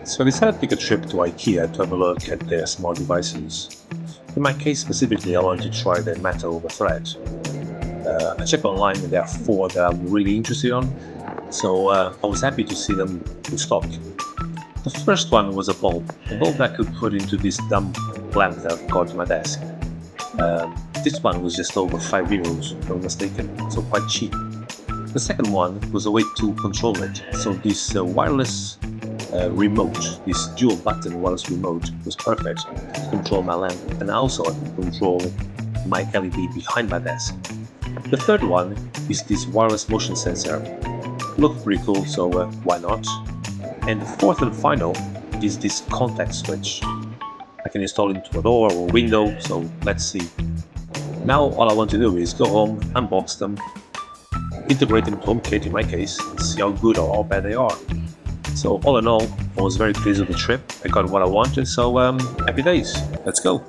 So I decided to take a trip to IKEA to have a look at their smart devices. In my case specifically, I wanted to try the Matter over Thread. I checked online and there are 4 that I'm really interested on, so I was happy to see them in stock. The first one was a bulb that I could put into this dumb lamp that I've got on my desk. This one was just over 5 euros, if I'm not mistaken, so quite cheap. The second one was a way to control it, so this wireless remote, this dual button wireless remote was perfect to control my lamp, and also I can control my LED behind my desk. The third one is this wireless motion sensor. Looked pretty cool, so why not? And the fourth and final is this contact switch. I can install it into a door or window, so let's see. Now all I want to do is go home, unbox them, integrate them to HomeKit in my case, and see how good or how bad they are. So all in all, I was very pleased with the trip. I got what I wanted, so happy days. Let's go.